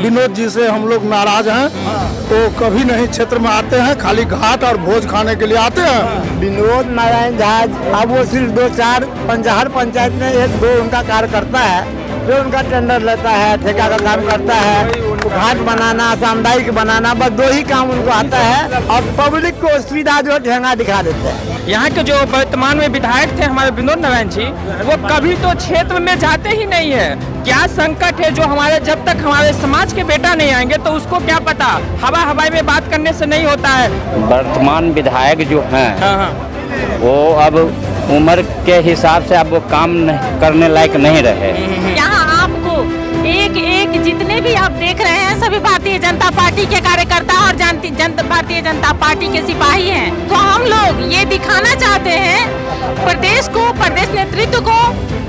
विनोद जी से हम लोग नाराज हैं। तो कभी नहीं क्षेत्र में आते हैं, खाली घाट और भोज खाने के लिए आते हैं। विनोद नारायण झा अब वो सिर्फ 2-4 हर पंचायत में 1-2 उनका कार्यकर्ता है जो उनका टेंडर लेता है, ठेका का काम करता है, घाट बनाना, सामुदायिक बनाना, बस 2 ही काम उनको आता है और पब्लिक को सुविधा जो ठेंगा दिखा देते हैं। यहाँ के जो वर्तमान में विधायक थे हमारे विनोद नारायण जी, वो कभी तो क्षेत्र में जाते ही नहीं है। क्या संकट है जो हमारे जब तक हमारे समाज के बेटा नहीं आएंगे तो उसको क्या पता, हवाई में बात करने से नहीं होता है। वर्तमान विधायक जो हैं वो अब उम्र के हिसाब से अब वो काम करने लायक नहीं रहे। यहाँ आपको एक जितने भी आप देख रहे हैं सभी भारतीय जनता पार्टी के कार्यकर्ता और भारतीय जनता पार्टी के सिपाही हैं। तो हम लोग ये दिखाना चाहते हैं प्रदेश को, प्रदेश नेतृत्व को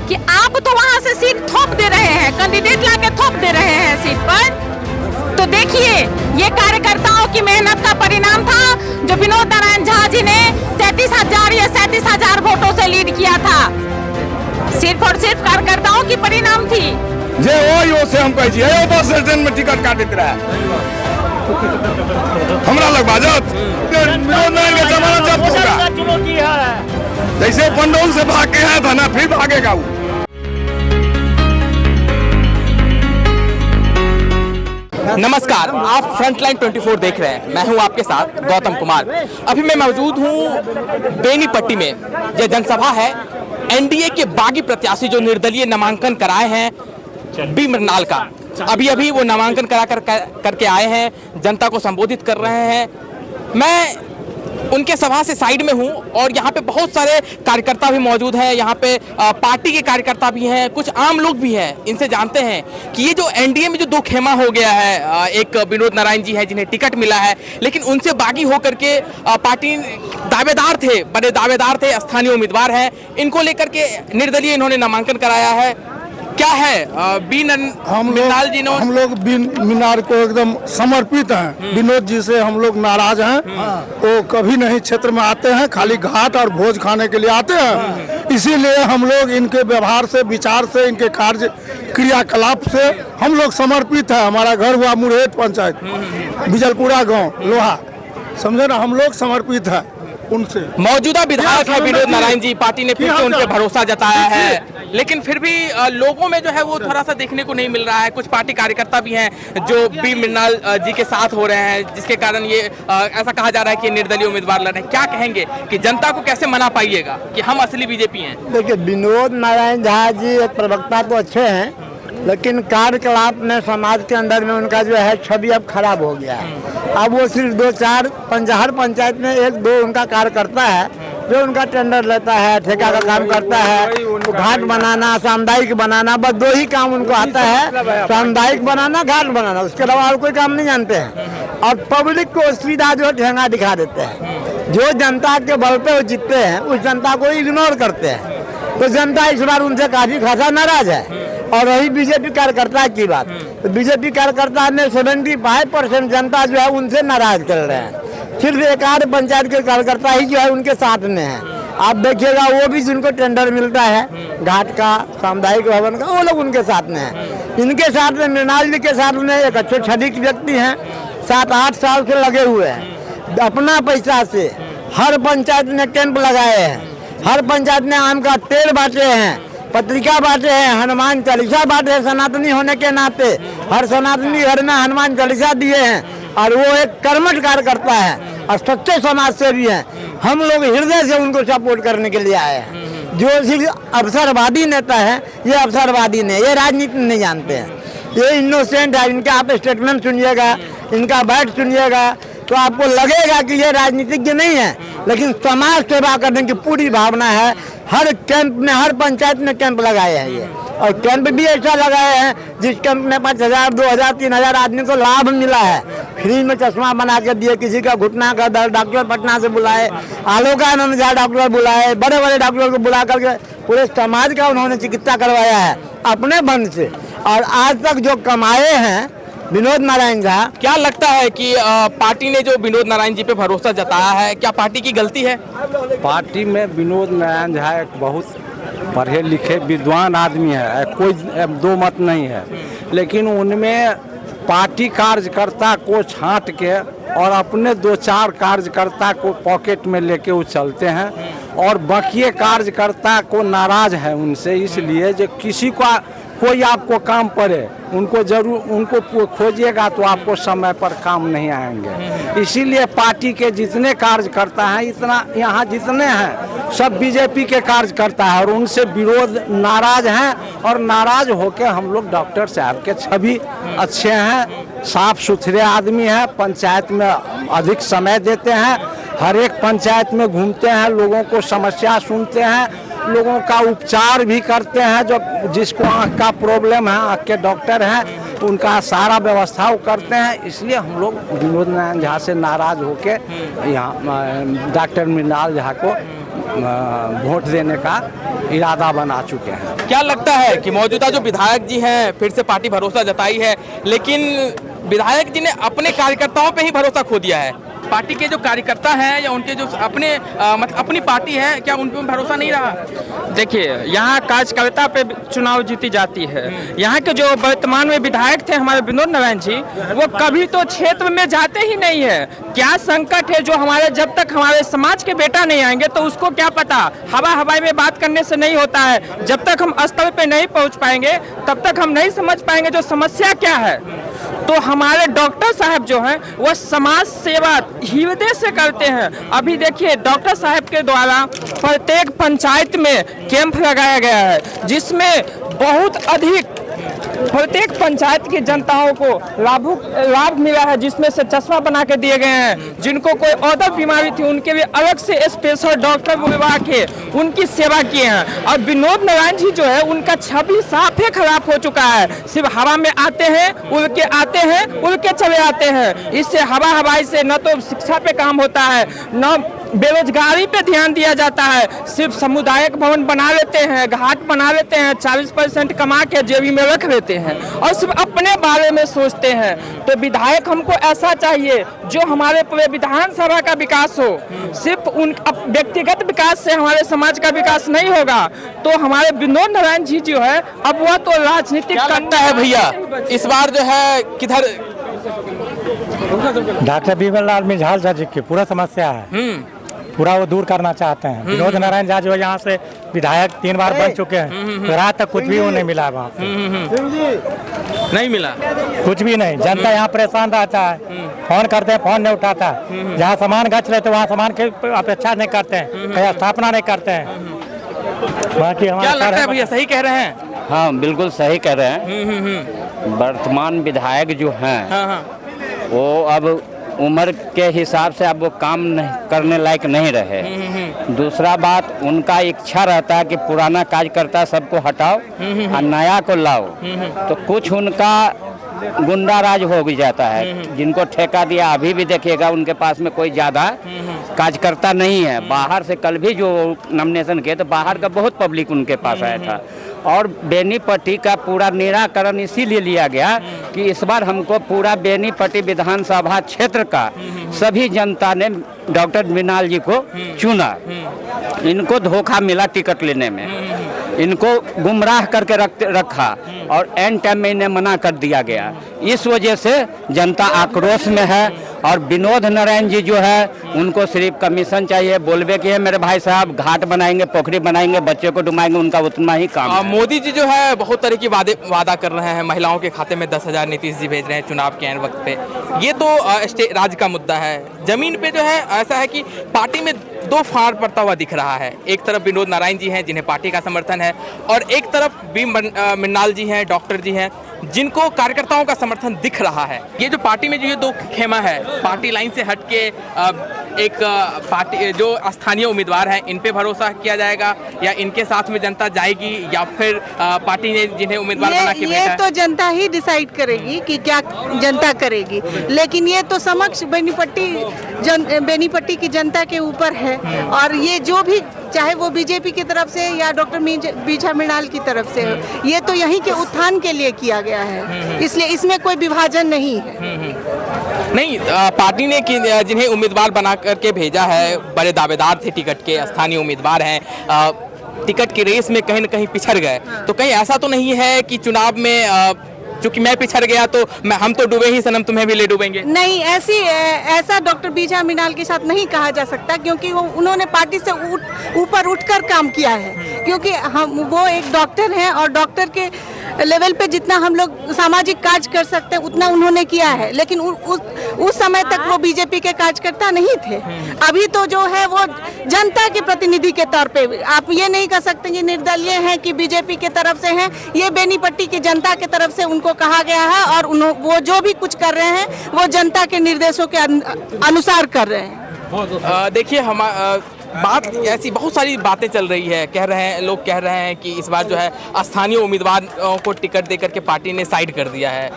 कि आप तो वहाँ से सीट थोप दे रहे हैं, कैंडिडेट लाके थोप दे रहे हैं सीट पर। तो देखिए ये कार्यकर्ताओं की मेहनत का परिणाम था जो विनोद नारायण झा जी ने 33,000 या 37,000 वोटों से लीड किया था। सिर्फ और सिर्फ कार्यकर्ताओं की परिणाम थी। जे ओ से हम कह छियै बस स्टैंड में टिकट काटते रहे हमरा लग बाजत विनोद नारायण का जमाना जब होगा। जैसे पंडौल से भाग के आया था ना, फिर भागेगा वो। नमस्कार, आप फ्रंटलाइन 24 देख रहे हैं। मैं हूं आपके साथ गौतम कुमार। अभी मैं मौजूद हूं बेनीपट्टी में। यह जनसभा है एनडीए के बागी प्रत्याशी जो निर्दलीय नामांकन कराए हैं बी मृणाल का। अभी वो नामांकन करके आए हैं, जनता को संबोधित कर रहे हैं। मैं उनके सभा से साइड में हूं और यहाँ पे बहुत सारे कार्यकर्ता भी मौजूद हैं। यहाँ पे पार्टी के कार्यकर्ता भी हैं, कुछ आम लोग भी हैं। इनसे जानते हैं कि ये जो एनडीए में जो 2 खेमा हो गया है, एक विनोद नारायण जी है जिन्हें टिकट मिला है, लेकिन उनसे बागी होकर के पार्टी दावेदार थे, बड़े दावेदार थे, स्थानीय उम्मीदवार हैं। इनको लेकर के निर्दलीय इन्होंने नामांकन कराया है। क्या है हम लोग बी मीनार को एकदम समर्पित हैं। विनोद जी से हम लोग नाराज हैं। तो कभी नहीं क्षेत्र में आते हैं, खाली घाट और भोज खाने के लिए आते हैं। इसीलिए हम लोग इनके व्यवहार से, विचार से, इनके कार्य क्रियाकलाप से हम लोग समर्पित है। हमारा घर हुआ मुरहेट पंचायत, बिजलपुरा गाँव, लोहा, समझे ना, हम लोग समर्पित है उनसे। मौजूदा विधायक है विनोद नारायण जी, पार्टी ने फिर से उन पर भरोसा जताया है, लेकिन फिर भी लोगों में जो है वो थोड़ा सा देखने को नहीं मिल रहा है। कुछ पार्टी कार्यकर्ता भी हैं जो बी मृणाल जी के साथ हो रहे हैं, जिसके कारण ये ऐसा कहा जा रहा है कि निर्दलीय उम्मीदवार लड़ रहे हैं। क्या कहेंगे कि जनता को कैसे मना पाइएगा कि हम असली बीजेपी हैं? देखिए, विनोद नारायण झा जी एक प्रवक्ता तो अच्छे हैं, लेकिन कार्यकलाप में समाज के अंदर में उनका जो है छवि अब खराब हो गया है। अब वो सिर्फ 2-4 हर पंचायत में 1-2 उनका कार्यकर्ता है जो उनका टेंडर लेता है, ठेका का काम करता है, घाट बनाना, सामुदायिक बनाना, बस 2 ही काम उनको आता है, सामुदायिक बनाना, घाट बनाना। उसके अलावा और कोई काम नहीं जानते हैं और पब्लिक को सुविधा जो ठेंगा दिखा देते हैं। जो जनता के बल पे वो जीतते हैं उस जनता को इग्नोर करते हैं। तो जनता इस बार उनसे काफी खासा नाराज है। और रही बीजेपी कार्यकर्ता की बात, तो बीजेपी कार्यकर्ता में 75% जनता जो है उनसे नाराज कर रहे हैं। सिर्फ 1-8 पंचायत के कार्यकर्ता ही जो है उनके साथ में है। आप देखिएगा वो भी जिनको टेंडर मिलता है घाट का, सामुदायिक भवन का, वो लोग उनके साथ में है। इनके साथ में मृणाल जी के साथ में एक अच्छे छवि के व्यक्ति हैं, 7-8 साल से लगे हुए हैं। अपना पैसा से हर पंचायत में कैंप लगाए हैं, हर पंचायत में आम का तेल बांटे हैं, पत्रिका बांटे हैं, हनुमान चालीसा बांटे हैं। सनातनी होने के नाते हर सनातनी घर में हनुमान चालीसा दिए हैं और वो एक कर्मठ कार्यकर्ता है और सच्चे समाज से भी हैं। हम लोग हृदय से उनको सपोर्ट करने के लिए आए हैं। जो सिर्फ अवसरवादी नेता है, ये अवसरवादी नहीं, ये राजनीति नहीं जानते हैं, ये इनोसेंट है। इनका आप स्टेटमेंट सुनिएगा, इनका बैठ सुनिएगा तो आपको लगेगा कि ये राजनीतिज्ञ नहीं है, लेकिन समाज सेवा करने की पूरी भावना है। हर कैंप में, हर पंचायत में कैंप लगाए हैं ये, और कैंप भी ऐसा लगाए हैं जिस कैंप में 5,000, 2,000, 3,000 आदमी को लाभ मिला है। फ्री में चश्मा बना के दिए, किसी का घुटना का दर्द डॉक्टर पटना से बुलाए, आलोकानंद झा डॉक्टर बुलाए, बड़े बड़े डॉक्टर को बुला करके पूरे समाज का उन्होंने चिकित्सा करवाया है अपने फंड से। और आज तक जो कमाए हैं विनोद नारायण झा। क्या लगता है कि पार्टी ने जो विनोद नारायण जी पे भरोसा जताया है, क्या पार्टी की गलती है? पार्टी में विनोद नारायण झा एक बहुत पढ़े लिखे विद्वान आदमी है, कोई 2 मत नहीं है, लेकिन उनमें पार्टी कार्यकर्ता को छांट के और अपने 2-4 कार्यकर्ता को पॉकेट में लेके वो चलते हैं और बाकी कार्यकर्ता को नाराज है उनसे, इसलिए जो किसी का कोई आपको काम पड़े उनको खोजिएगा तो आपको समय पर काम नहीं आएंगे। इसीलिए पार्टी के जितने कार्यकर्ता हैं, इतना यहाँ जितने हैं सब बीजेपी के कार्यकर्ता हैं और उनसे विरोध नाराज हैं और नाराज होकर हम लोग डॉक्टर साहब के छवि अच्छे हैं, साफ सुथरे आदमी हैं, पंचायत में अधिक समय देते हैं, हर एक पंचायत में घूमते हैं, लोगों को समस्या सुनते हैं, लोगों का उपचार भी करते हैं। जो जिसको आँख का प्रॉब्लम है, आँख के डॉक्टर हैं, उनका सारा व्यवस्था करते हैं। इसलिए हम लोग विनोद नारायण झा से नाराज होके यहाँ डॉक्टर मृणाल झा को वोट देने का इरादा बना चुके हैं। क्या लगता है कि मौजूदा जो विधायक जी हैं फिर से पार्टी भरोसा जताई है, लेकिन विधायक जी ने अपने कार्यकर्ताओं पे ही भरोसा खो दिया है? पार्टी के जो कार्यकर्ता हैं या उनके जो अपने मतलब अपनी पार्टी है, क्या उन पे भरोसा नहीं रहा? देखिए, यहाँ कार्यकर्ता पे चुनाव जीती जाती है। यहाँ के जो वर्तमान में विधायक थे हमारे विनोद नारायण जी, वो कभी तो क्षेत्र में जाते ही नहीं है। क्या संकट है जो हमारे, जब तक हमारे समाज के बेटा नहीं आएंगे तो उसको क्या पता, हवाई में बात करने से नहीं होता है। जब तक हम स्तर पे नहीं पहुँच पाएंगे तब तक हम नहीं समझ पाएंगे जो समस्या क्या है। तो हमारे डॉक्टर साहब जो हैं वो समाज सेवा हृदय से करते हैं। अभी देखिए, डॉक्टर साहब के द्वारा प्रत्येक पंचायत में कैंप लगाया गया है, जिसमें बहुत अधिक प्रत्येक पंचायत की जनताओं को लाभ मिला है, जिसमें से चश्मा बना के दिए गए हैं। जिनको कोई और बीमारी थी उनके लिए अलग से स्पेशल डॉक्टर बुलवा के उनकी सेवा किए हैं। और विनोद नारायण जी जो है उनका छवि साफ ही खराब हो चुका है। सिर्फ हवा में आते हैं, उड़ के चले आते हैं। इससे हवाई से न तो शिक्षा पे काम होता है, न बेरोजगारी पे ध्यान दिया जाता है। सिर्फ सामुदायिक भवन बना लेते हैं, घाट बना लेते हैं, 40% कमा के जेबी में रख लेते हैं और सिर्फ अपने बारे में सोचते हैं। तो विधायक हमको ऐसा चाहिए जो हमारे पूरे विधानसभा का विकास हो। सिर्फ उन व्यक्तिगत विकास से हमारे समाज का विकास नहीं होगा। तो हमारे विनोद नारायण जी जो है, अब वह तो राजनीतिक करता है भैया, इस बार जो है किधर? डॉक्टर बिमल मिझाल जी की पूरा समस्या है, पूरा वो दूर करना चाहते हैं। विनोद नारायण झा जो यहाँ से विधायक 3 बार बन चुके हैं, तो रात तक कुछ भी वो नहीं मिला वहाँ पे। नहीं मिला कुछ भी नहीं। जनता यहाँ परेशान रहता है, फोन करते हैं, फोन नहीं उठाता। जहाँ सामान गच रहे तो वहाँ सामान की अपेक्षा नहीं करते हैं, कहीं स्थापना नहीं करते हैं। बाकी क्या लगता है भैया, सही कह रहे हैं? हाँ, बिल्कुल सही कह रहे हैं। वर्तमान विधायक जो हैं वो अब उम्र के हिसाब से अब वो काम करने लायक नहीं रहे। दूसरा बात, उनका इच्छा रहता है कि पुराना कार्यकर्ता सबको हटाओ और नया को लाओ, तो कुछ उनका गुंडा राज हो भी जाता है। जिनको ठेका दिया, अभी भी देखिएगा उनके पास में कोई ज़्यादा कार्यकर्ता नहीं है। बाहर से कल भी जो नॉमिनेशन किए तो बाहर का बहुत पब्लिक उनके पास आया था। और बेनीपट्टी का पूरा निराकरण इसीलिए लिया गया कि इस बार हमको पूरा बेनीपट्टी विधानसभा क्षेत्र का सभी जनता ने डॉक्टर मृणाल जी को चुना। इनको धोखा मिला टिकट लेने में, इनको गुमराह करके रखा और एन टाइम में इन्हें मना कर दिया गया। इस वजह से जनता आक्रोश में है। और विनोद नारायण जी जो है उनको सिर्फ कमीशन चाहिए, बोलबे कि है मेरे भाई साहब घाट बनाएंगे, पोखरी बनाएंगे, बच्चों को डुबाएंगे, उनका उतना ही काम है। मोदी जी जो है बहुत तरह की वादा कर रहे हैं। महिलाओं के खाते में 10,000 नीतीश जी भेज रहे हैं चुनाव के वक्त पे। ये तो राज्य का मुद्दा है। जमीन पे जो है ऐसा है कि पार्टी में दो फाड़ पड़ता हुआ दिख रहा है। एक तरफ विनोद नारायण जी हैं जिन्हें पार्टी का समर्थन है, और एक तरफ बी मृणाल जी हैं, डॉक्टर जी हैं, जिनको कार्यकर्ताओं का समर्थन दिख रहा है। ये जो पार्टी में जो ये दो खेमा है, पार्टी लाइन से हट के एक पार्टी जो स्थानीय उम्मीदवार हैं, इन पे भरोसा किया जाएगा या इनके साथ में जनता जाएगी, या फिर पार्टी ने जिन्हें उम्मीदवार बना के भेजा है? तो जनता ही डिसाइड करेगी कि क्या जनता करेगी। लेकिन ये तो समक्ष बेनीपट्टी की जनता के ऊपर है। और ये जो भी, चाहे वो बीजेपी की तरफ से या डॉक्टर बीछा मृणाल की तरफ से हो, ये तो यहीं के उत्थान के लिए किया गया है। इसलिए इसमें कोई विभाजन नहीं है। नहीं, पार्टी ने जिन्हें उम्मीदवार बना करके भेजा है, बड़े दावेदार थे टिकट के, स्थानीय उम्मीदवार हैं, टिकट की रेस में कहीं न कहीं पिछड़ गए। तो कहीं ऐसा तो नहीं है कि चुनाव में क्योंकि मैं पिछड़ गया तो हम तो डूबे ही सनम, तुम्हें भी ले डूबेंगे? नहीं, ऐसा डॉक्टर बीजा मीनाल के साथ नहीं कहा जा सकता, क्योंकि उन्होंने पार्टी से ऊपर उठकर काम किया है। क्योंकि वो एक डॉक्टर हैं और डॉक्टर के लेवल पे जितना हम लोग सामाजिक कार्य कर सकते हैं उतना उन्होंने किया है, लेकिन उस समय तक वो बीजेपी के कार्यकर्ता नहीं थे। अभी तो जो है वो जनता के प्रतिनिधि के तौर पे, आप ये नहीं कह सकते कि निर्दलीय हैं कि बीजेपी के तरफ से हैं, ये बेनीपट्टी की जनता के तरफ से उनको कहा गया है और वो जो भी कुछ कर रहे हैं वो जनता के निर्देशों के अनुसार कर रहे हैं। देखिए बात ऐसी बहुत सारी बातें चल रही है, लोग कह रहे हैं कि इस बार जो है स्थानीय उम्मीदवारों को टिकट देकर के पार्टी ने साइड कर दिया है,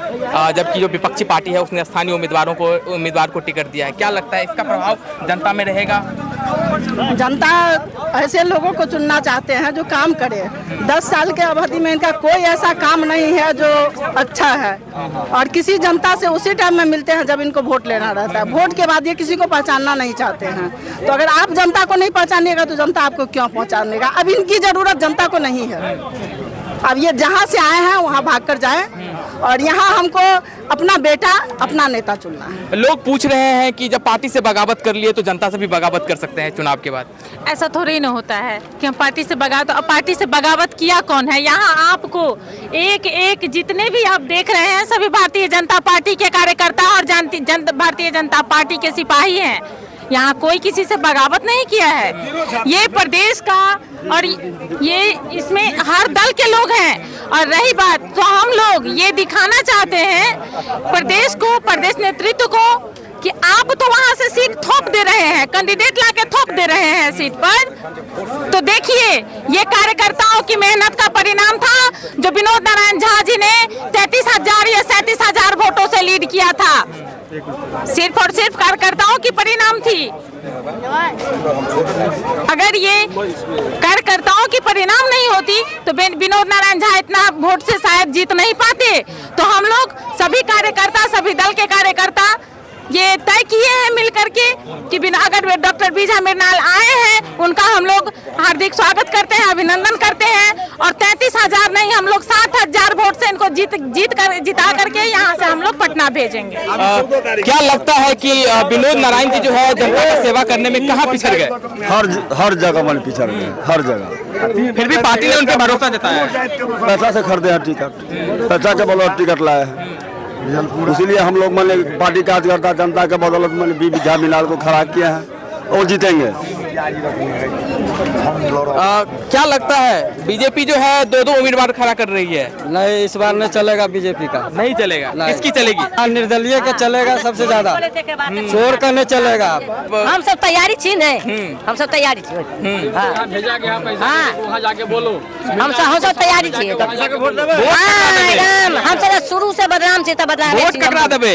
जबकि जो विपक्षी पार्टी है उसने स्थानीय उम्मीदवार को टिकट दिया है। क्या लगता है इसका प्रभाव जनता में रहेगा? जनता ऐसे लोगों को चुनना चाहते हैं जो काम करे। 10 साल के अवधि में इनका कोई ऐसा काम नहीं है जो अच्छा है, और किसी जनता से उसी टाइम में मिलते हैं जब इनको वोट लेना रहता है। वोट के बाद ये किसी को पहचानना नहीं चाहते हैं। तो अगर आप जनता को नहीं पहचानिएगा तो जनता आपको क्यों पहचानेगा? अब इनकी जरूरत जनता को नहीं है। अब ये जहाँ से आए हैं वहाँ भागकर जाएं, और यहाँ हमको अपना बेटा, अपना नेता चुनना है। लोग पूछ रहे हैं कि जब पार्टी से बगावत कर लिए तो जनता से भी बगावत कर सकते हैं चुनाव के बाद। ऐसा थोड़ी ना होता है कि हम पार्टी से बगावत, अब पार्टी से बगावत किया कौन है? यहाँ आपको एक जितने भी आप देख रहे हैं सभी भारतीय जनता पार्टी के कार्यकर्ता और भारतीय जनता पार्टी के सिपाही हैं। यहाँ कोई किसी से बगावत नहीं किया है। ये प्रदेश का और ये इसमें हर दल के लोग हैं। और रही बात, तो हम लोग ये दिखाना चाहते हैं प्रदेश नेतृत्व को कि आप तो वहाँ से सीट थोप दे रहे हैं, कैंडिडेट लाके थोप दे रहे हैं सीट पर। तो देखिए ये कार्यकर्ताओं की मेहनत का परिणाम था जो विनोद नारायण झा जी ने 33,000 या 37,000 वोटों से लीड किया था। सिर्फ और सिर्फ कार्यकर्ताओं की परिणाम थी। अगर ये कार्यकर्ताओं की परिणाम नहीं होती तो विनोद नारायण झा इतना वोट से शायद जीत नहीं पाते। तो हम लोग सभी कार्यकर्ता, सभी दल के कार्यकर्ता ये तय किए हैं मिल करके कि अगर डॉक्टर बीजा मीनाल आए हैं उनका हम लोग हार्दिक स्वागत करते हैं, अभिनंदन करते हैं। और 33,000 नहीं, हम लोग 7,000 वोट से इनको जिता करके यहाँ से हम लोग पटना भेजेंगे। क्या लगता है कि विनोद नारायण जी जो है जनता की सेवा करने में कहाँ पिछड़ गए? हर जगह मैंने पिछड़ गए, हर जगह। फिर भी पार्टी ने उनके भरोसा जताया। पैसा से खरीदे हैं टिकट, पैसा के बदौलत टिकट लाए हैं। इसीलिए हम लोग मैंने पार्टी कार्यकर्ता जनता के बदौलत मैंने बीजा मीनाल को खड़ा किया है और जीतेंगे। क्या लगता है बीजेपी जो है 2-2 उम्मीदवार खड़ा कर रही है? नहीं, इस बार नहीं चलेगा बीजेपी का। नहीं चलेगा? किसकी चलेगी? निर्दलीय का चलेगा सबसे ज्यादा, चोर का नहीं चलेगा। हम सब तैयारी छी नहीं, हम सब तैयारी छी। वहाँ जाके बोलो। हम सब तैयारी छी। हम सब शुरू से बदनाम छी, बदनाम वोट ककरा देबे?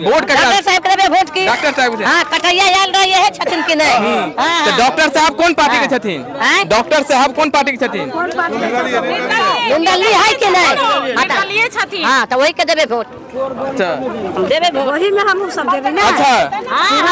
वोट ककरा साहब देबे वोट की? डॉक्टर साहब। हां, कटैया आयल रहे है छथिन कि नहीं? तो डॉक्टर साहब कौन पार्टी के छथिन? डॉक्टर साहब कौन पार्टी के छथिन? निर्दलीय है कि नहीं? निर्दलीय छथिन। हां, तो वही के देबे वोट। अच्छा, देबे वही में हम सब देबे ना। अच्छा,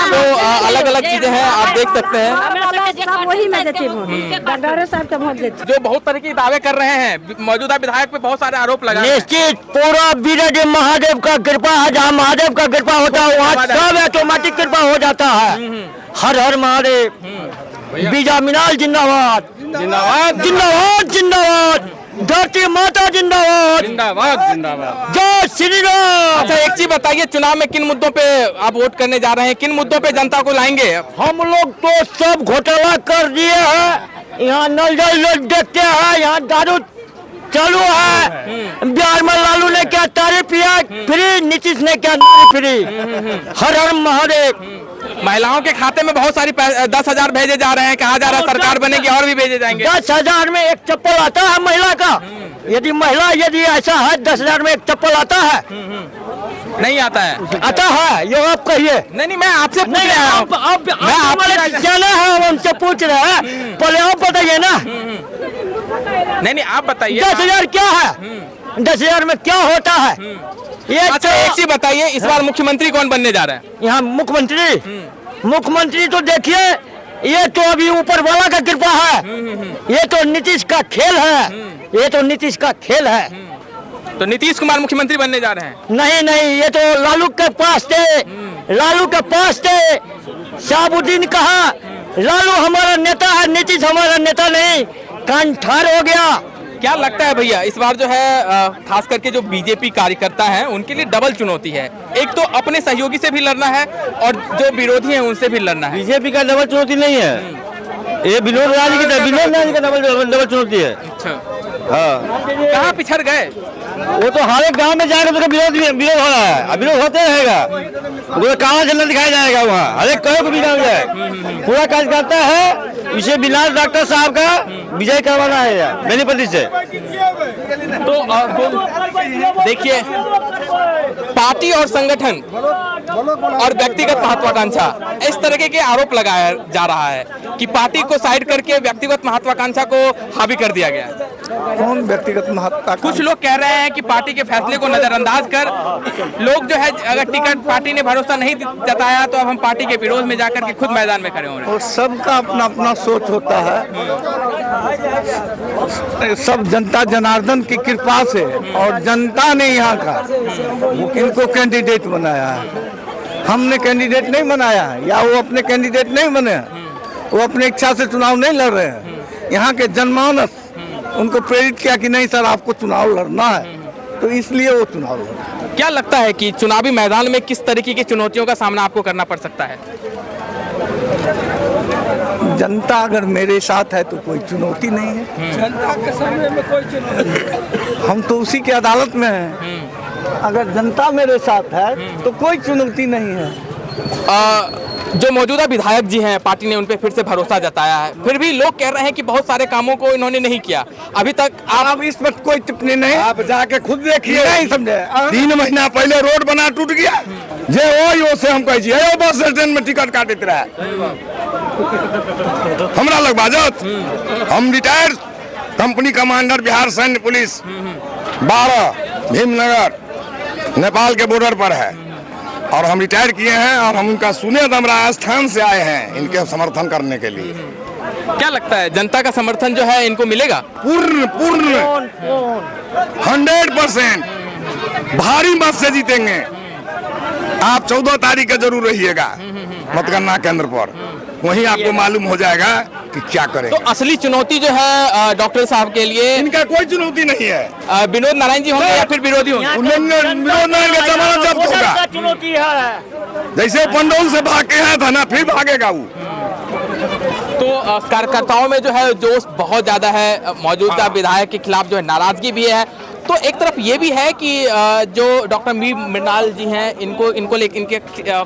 तो अलग अलग चीजें हैं, आप देख सकते हैं। वही में देते वोट, डॉक्टर साहब के वोट देते। जो बहुत तरह के दावे कर रहे हैं, मौजूदा विधायक पे बहुत सारे आरोप लगा। निश्चित पूरा विजय महादेव का कृपा है, जहाँ महादेव का कृपा होता है वहाँ सब ऑटोमेटिक कृपा हो जाता है। हर हर महादेव। बीजा मीनाल जिंदाबाद, जिंदाबाद, जिंदाबाद, जिंदाबाद। धरती माता जिंदाबाद, जिंदाबाद, जिंदाबाद। जय श्री राम। अच्छा, एक चीज बताइए, चुनाव में किन मुद्दों पे आप वोट करने जा रहे हैं? किन मुद्दों पे जनता को लाएंगे? हम लोग तो सब घोटाला कर दिए हैं। यहाँ नल जल देखते हैं, यहाँ दारू चालू है। बिहार में लालू ने क्या तारीफ किया फ्री, नीतीश ने क्या फ्री। हर हर महादेव। महिलाओं के खाते में बहुत सारी 10,000 भेजे जा रहे हैं, कहा जा रहा है सरकार बनेगी और भी भेजे जाएंगे। 10,000 में एक चप्पल आता है महिला का? यदि ऐसा है 10,000 में एक चप्पल आता है? नहीं आता है। आता है, ये आप कहिए। नहीं, मैं आपसे पूछ रहा हूं। मैं आपसे जाना है, हम हमसे पूछ रहे हैं, पहले आप बताइए ना। नहीं, आप बताइए 10,000 क्या है? 10,000 में क्या होता है? ये अच्छा, एक चीज बताइए, इस बार मुख्यमंत्री कौन बनने जा रहा है? यहाँ मुख्यमंत्री तो देखिए, ये तो अभी ऊपर वाला का कृपा है। ये तो नीतीश का खेल है, ये तो नीतीश का खेल है। तो नीतीश कुमार मुख्यमंत्री बनने जा रहे हैं? नहीं नहीं, ये तो लालू के पास थे, लालू के पास थे। शाहबुद्दीन कहा लालू हमारा नेता है, नीतीश हमारा नेता नहीं, कान ठार हो गया। क्या लगता है भैया इस बार जो है खास करके जो बीजेपी कार्यकर्ता हैं उनके लिए डबल चुनौती है, एक तो अपने सहयोगी से भी लड़ना है और जो विरोधी हैं उनसे भी लड़ना है। बीजेपी का डबल चुनौती नहीं है, ये विनोद राज की डबल चुनौती है। अच्छा, हाँ, कहाँ पिछड़ गए? वो तो हर एक गांव में जाकर तो विरोध हो रहा है, विरोध होते रहेगा, वो कहाँ चलना दिखाया जाएगा वहाँ, हर एक कहीं को भी गाँव जाए, पूरा कार्य करता है। इसे बिना डॉक्टर साहब का विजय करवाना है बेनीपट्टी से। तो देखिए, पार्टी और संगठन और व्यक्तिगत महत्वाकांक्षा, इस तरह के आरोप लगाया जा रहा है कि पार्टी को साइड करके व्यक्तिगत महत्वाकांक्षा को हावी कर दिया गया। कौन व्यक्तिगत महत्व? कुछ लोग कह रहे हैं कि पार्टी के फैसले को नजरअंदाज कर लोग जो है, अगर टिकट पार्टी ने भरोसा नहीं जताया तो अब हम पार्टी के विरोध में जाकर के खुद मैदान में खड़े हो रहे हैं। और सबका अपना अपना सोच होता है, सब जनता जनार्दन की कृपा से, और जनता ने यहाँ का इनको कैंडिडेट बनाया है, हमने कैंडिडेट नहीं बनाया है, या वो अपने कैंडिडेट नहीं बने हैं, वो अपने इच्छा से चुनाव नहीं लड़ रहे हैं। यहाँ के जनमानस उनको प्रेरित किया कि नहीं सर आपको चुनाव लड़ना है, तो इसलिए वो चुनाव लड़ रहे हैं। क्या लगता है कि चुनावी मैदान में किस तरीके की चुनौतियों का सामना आपको करना पड़ सकता है? जनता अगर मेरे साथ है तो कोई चुनौती नहीं है। जनता के सामने में कोई चुनौती, हम तो उसी की अदालत में हैं। अगर जनता मेरे साथ है तो कोई चुनौती नहीं है। जो मौजूदा विधायक जी हैं, पार्टी ने उन पे फिर से भरोसा जताया है, फिर भी लोग कह रहे हैं कि बहुत सारे कामों को इन्होंने नहीं किया अभी तक। आप इस पर कोई टिप्पणी नहीं, आप जाके खुद देखिए। नहीं समझे, 3 महीना पहले रोड बना टूट गया, जे ओ से हम कहे बस स्टैंड में टिकट काटते रहे, हमरा लग बाजत। हम रिटायर्ड कंपनी कमांडर बिहार सैन्य पुलिस 12 भीमनगर नेपाल के बॉर्डर पर है, और हम रिटायर किए हैं, और हम उनका सुने दम राजस्थान से आए हैं इनके समर्थन करने के लिए। क्या लगता है जनता का समर्थन जो है इनको मिलेगा? पूर्ण 100% भारी मत से जीतेंगे। आप 14 तारीख का जरूर रहिएगा मतगणना केंद्र पर, वहीं आपको मालूम हो जाएगा कि क्या करें। तो असली चुनौती जो है डॉक्टर साहब के लिए, इनका कोई चुनौती नहीं है। विनोद नारायण जी होंगे या फिर विरोधी होंगे? विनोद नारायण का जमाना जब्त होगा, चुनौती है। जैसे पंडौल से भाग के आया था ना, फिर भागेगा वो। तो कार्यकर्ताओं में जो है जोश बहुत ज्यादा है, मौजूदा विधायक के खिलाफ जो है नाराजगी भी है। तो एक तरफ ये भी है कि जो डॉक्टर वी मृणाल जी हैं इनको लेकर इनके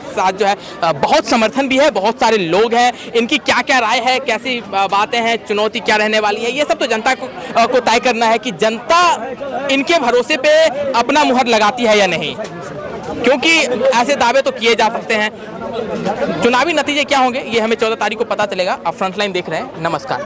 साथ जो है बहुत समर्थन भी है, बहुत सारे लोग हैं, इनकी क्या क्या राय है, कैसी बातें हैं, चुनौती क्या रहने वाली है, ये सब तो जनता को तय करना है कि जनता इनके भरोसे पे अपना मुहर लगाती है या नहीं, क्योंकि ऐसे दावे तो किए जा सकते हैं। चुनावी नतीजे क्या होंगे ये हमें 14 तारीख को पता चलेगा। आप फ्रंटलाइन देख रहे हैं, नमस्कार।